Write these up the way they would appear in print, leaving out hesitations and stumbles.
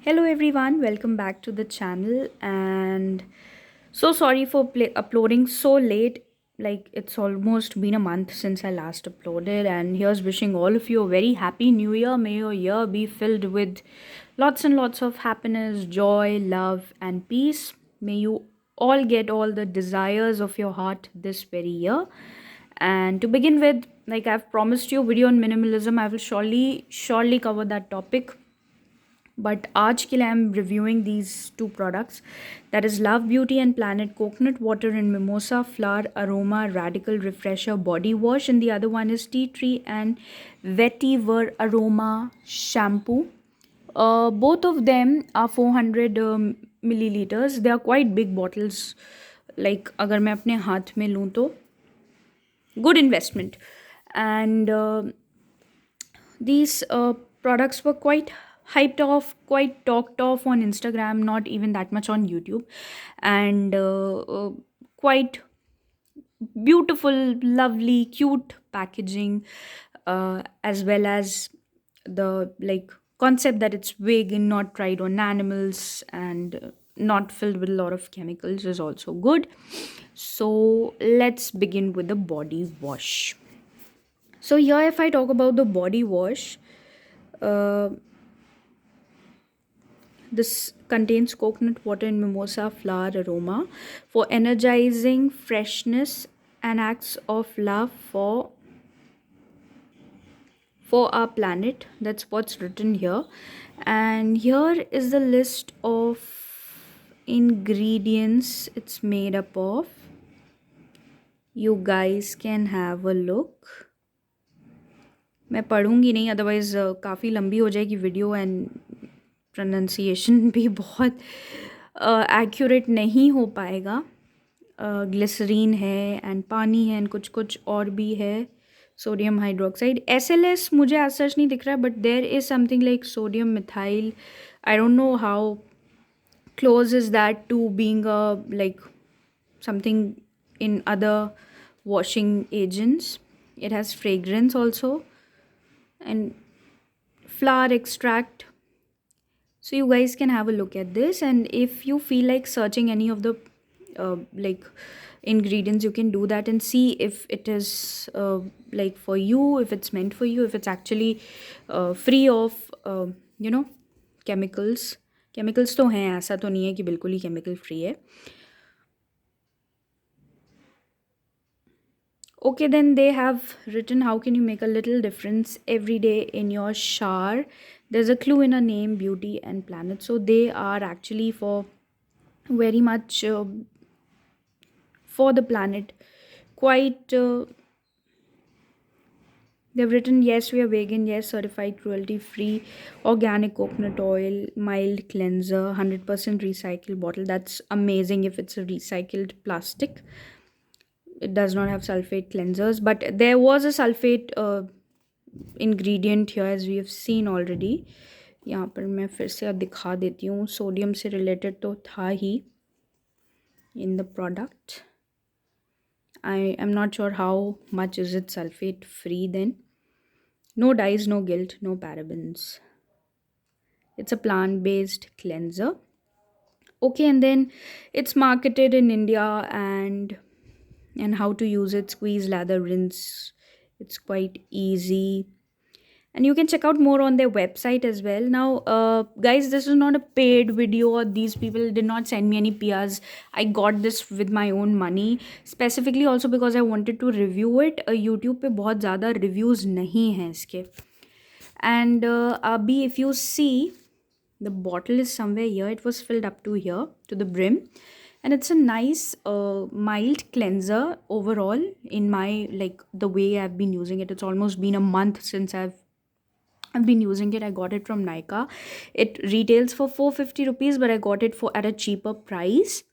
Hello everyone, welcome back to the channel and so sorry for uploading so late. Like it's almost been a month since I last uploaded, and here's wishing all of you a very happy new year. May your year be filled with lots and lots of happiness, joy, love and peace. May you all get all the desires of your heart this very year. And to begin with, like I've promised you a video on minimalism, I will surely cover that topic, but आज के लिए I'm reviewing these two products, that is Love Beauty and Planet Coconut Water and Mimosa Flower Aroma Radical Refresher Body Wash, and the other one is Tea Tree and Vetiver Aroma Shampoo. Both of them are 400 milliliters. They are quite big bottles. Like अगर मैं अपने हाथ में लूँ तो good investment. And these products were quite hyped off, quite talked off on Instagram, not even that much on YouTube, and quite beautiful, lovely, cute packaging, as well as the like concept that it's vegan, not tried on animals, and not filled with a lot of chemicals is also good. So let's begin with the body wash. So here, if I talk about the body wash, uh, this contains coconut water and mimosa flower aroma for energizing freshness and acts of love for our planet. That's what's written here. And here is the list of ingredients it's made up of. You guys can have a look. मैं पढ़ूंगी नहीं, otherwise काफ़ी लंबी हो जाएगी video, and pronunciation भी बहुत accurate नहीं हो पाएगा. ग्लिसरीन है एंड पानी है एंड कुछ कुछ और भी है, सोडियम हाइड्रोक्साइड. SLS मुझे एज सच नहीं दिख रहा है, but there is something like sodium methyl. I don't know how close is that to being a like something in other washing agents. It has fragrance also, and flower extract. So you guys can have a look at this, and if you feel like searching any of the like ingredients, you can do that and see if it is like for you, if it's meant for you, if it's actually free of you know chemicals. Chemicals तो हैं, ऐसा तो नहीं है कि बिल्कुल ही chemical free है. Okay, then they have written how can you make a little difference every day in your shower. There's a clue in a name, Beauty and Planet. So they are actually for very much for the planet. Quite, they've written yes, we are vegan, yes, certified cruelty free, organic coconut oil, mild cleanser, 100% recycled bottle. That's amazing if it's a recycled plastic. It does not have sulfate cleansers, but there was a sulfate ingredient here, as we have seen already. यहाँ पर मैं फिर से अब दिखा देती हूँ. Sodium से रिलेटेड तो था ही in the product. I am not sure how much is it sulfate free then. No dyes, no guilt, no parabens. It's a plant-based cleanser. Okay, and then it's marketed in India, and how to use it: squeeze, lather, rinse. It's quite easy, and you can check out more on their website as well. Now guys, this is not a paid video, or these people did not send me any PRs. I got this with my own money, specifically also because I wanted to review it. YouTube पे बहुत ज़्यादा reviews नहीं हैं इसके. And abhi, if you see, the bottle is somewhere here. It was filled up to here, to the brim, and it's a nice mild cleanser overall. In my, like, the way I've been using it, it's almost been a month since I've been using it. I got it from Nykaa. It retails for 450 rupees, but I got it for at a cheaper price.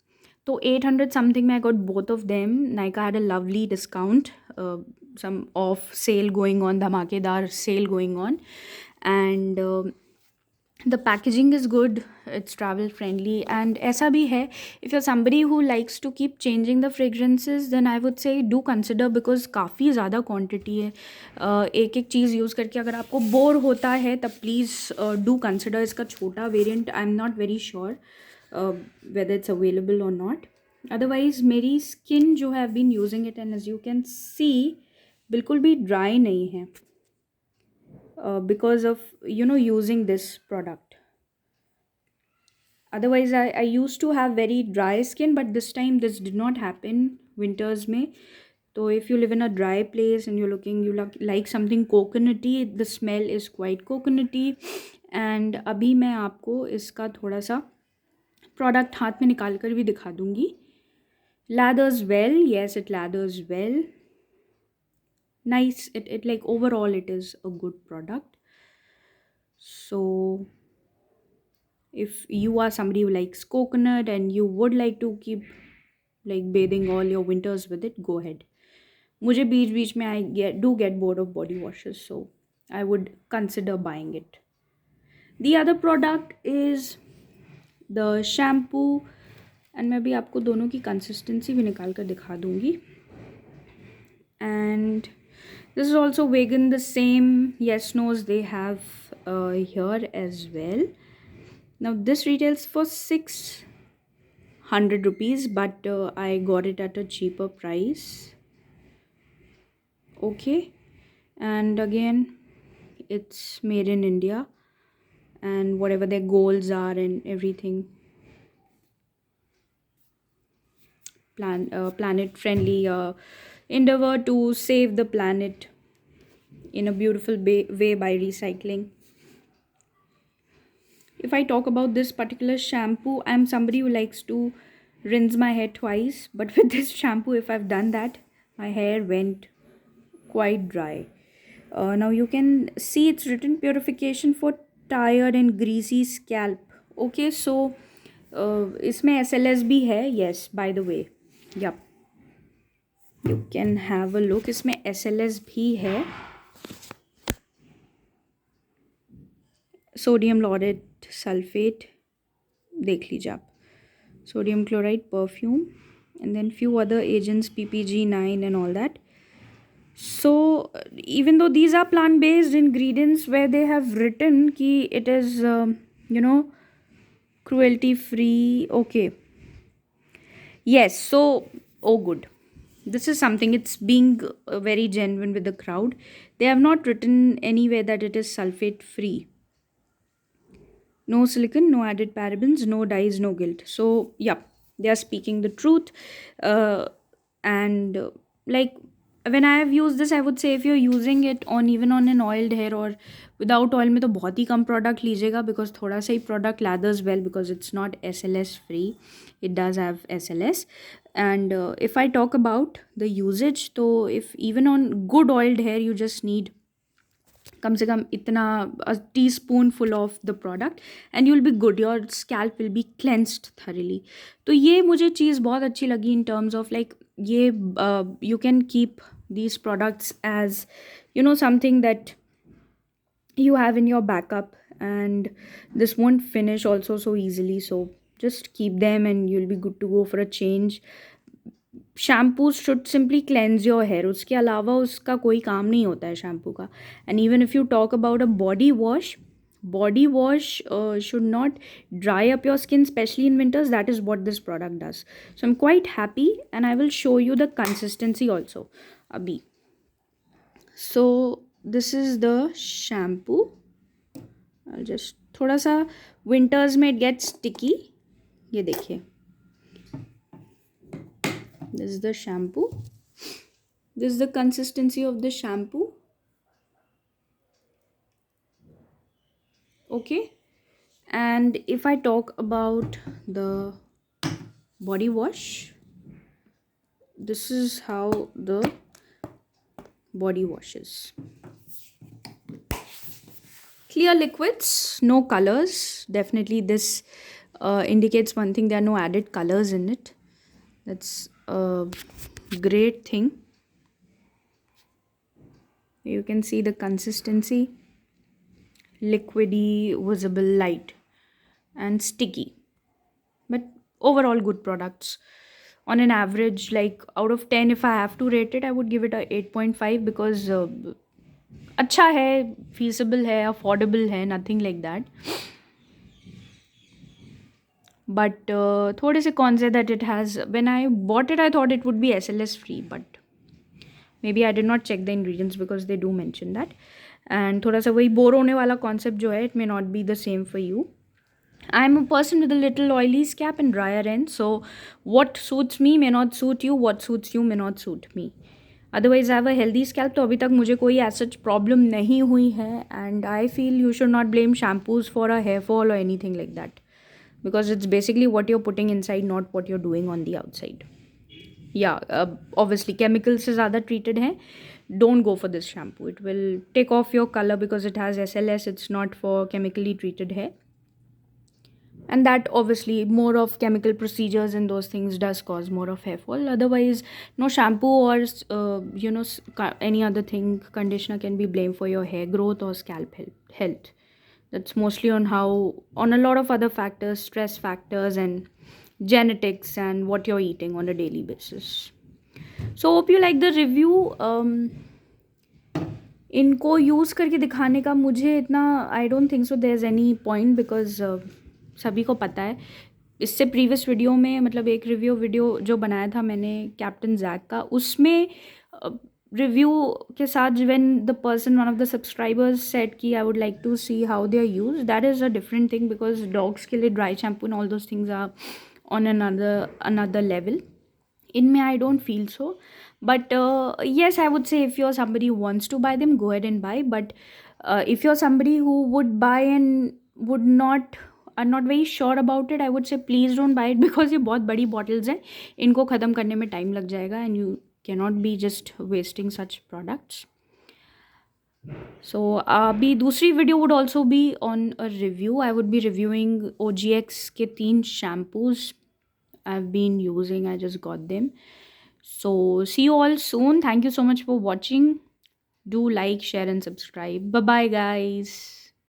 So 800 something mein I got both of them. Nykaa had a lovely discount, some off sale going on, dhamakedar sale going on, and The packaging is good, it's travel friendly, and aisa bhi hai, if you're somebody who likes to keep changing the fragrances, then I would say do consider, because काफ़ी ज़्यादा quantity है. एक एक चीज़ use करके अगर आपको bore होता है तब प्लीज़ डू कंसिडर इसका छोटा variant. I am not very sure whether it's available or not. Otherwise मेरी स्किन जो है, been using it and as you can see बिल्कुल भी ड्राई नहीं है because of using this product. Otherwise I used to have very dry skin, but this time this did not happen winters mein. So if you live in a dry place and you like something coconutty, the smell is quite coconutty. And अभी मैं आपको इसका थोड़ा सा product हाथ में निकाल कर भी दिखा दूंगी. Lathers well, yes, it lathers well. Nice, it like overall it is a good product. So if you are somebody who likes coconut and you would like to keep like bathing all your winters with it, go ahead. मुझे बीच बीच में I get bored of body washes, so I would consider buying it. The other product is the shampoo, and मैं भी आपको दोनों की consistency भी निकाल कर दिखा दूँगी. And this is also vegan, the same yes no's they have here as well. Now this retails for 600 rupees, but I got it at a cheaper price. Okay, and again it's made in India, and whatever their goals are and everything, planet friendly endeavor to save the planet in a beautiful way by recycling. If I talk about this particular shampoo, I'm somebody who likes to rinse my hair twice, but with this shampoo, if I've done that, my hair went quite dry. Now you can see it's written purification for tired and greasy scalp. Okay, so इसमें SLS भी है. Yes, by the way, yep, you can have a look. इसमें SLS भी है. Sodium lauryl sulfate, देख लीजिए आप. Sodium chloride perfume, and then few other agents, PPG9 and all that. So even though these are plant based ingredients, where they have written ki it is cruelty free. Okay, yes, so oh good, this is something, it's being very genuine with the crowd. They have not written anywhere that it is sulfate free. No silicon, no added parabens, no dyes, no guilt. So, yeah, they are speaking the truth. And like when I have used this, I would say if you're using it on even on an oiled hair or without oil में तो बहुत ही कम product लीजिएगा, because थोड़ा सा ही product lathers well, because it's not SLS free. It does have SLS. And if I talk about the usage, so if even on good oiled hair you just need कम से कम इतना a teaspoonful of the product and you'll be good, your scalp will be cleansed thoroughly. तो ये मुझे चीज़ बहुत अच्छी लगी in terms of like ये you can keep these products as something that you have in your backup, and this won't finish also so easily, so just keep them and you'll be good to go for a change. Shampoos should simply cleanse your hair, उसके अलावा उसका कोई काम नहीं होता है shampoo का. And even if you talk about a body wash should not dry up your skin, especially in winters. That is what this product does. So I'm quite happy, and I will show you the consistency also abhi. So this is the shampoo. I'll just थोड़ा सा winters में it gets sticky. ये देखिए, this is the shampoo. This is the consistency of the shampoo. Okay, and if I talk about the body wash, this is how the body wash is. Clear liquids, no colors. Definitely this indicates one thing, there are no added colors in it. That's a great thing. You can see the consistency. liquidy, visible, light, and sticky. But overall, good products. On an average, like out of 10, if I have to rate it, I would give it a 8.5 because अच्छा है, feasible है, affordable है, nothing like that. But थोड़े से cons है that it has, when I bought it, I thought it would be SLS free, but maybe I did not check the ingredients because they do mention that. And थोड़ा सा वही bore होने वाला concept जो है, it may not be the same for you. I'm a person with a little oily scalp and drier end, so what suits me may not suit you, what suits you may not suit me. Otherwise, I have a healthy scalp, तो अभी तक मुझे कोई as such problem नहीं हुई है, and I feel you should not blame shampoos for a hair fall or anything like that, because it's basically what you're putting inside, not what you're doing on the outside. Yeah, obviously chemicals से ज़्यादा treated हैं. Don't go for this shampoo. It will take off your color because it has SLS. It's not for chemically treated hair. And that obviously more of chemical procedures and those things does cause more of hair fall. Otherwise, no shampoo or any other thing, conditioner can be blamed for your hair growth or scalp health. That's mostly on a lot of other factors, stress factors and genetics and what you're eating on a daily basis. So hope you like the review. इनको use करके दिखाने का मुझे इतना I don't think so there is any point, because सभी को पता है. इससे प्रीवियस वीडियो में, मतलब एक रिव्यू वीडियो जो बनाया था मैंने कैप्टन जैक का, उसमें रिव्यू के साथ when the person, one of the subscribers said कि I would like to see how they are use, that is a different thing, because dogs के लिए dry shampoo and all those things are on another level. In me, I don't feel so. But yes, I would say if you're somebody who wants to buy them, go ahead and buy. But if you're somebody who would buy and would not are not very sure about it, I would say please don't buy it because ये बहुत बड़ी bottles हैं, इनको ख़त्म करने में time लग जाएगा and you cannot be just wasting such products. So अभी दूसरी video would also be on a review. I would be reviewing OGX के 3 shampoos I've been using. I just got them. So see you all soon. Thank you so much for watching. Do like, share and subscribe. Bye bye guys.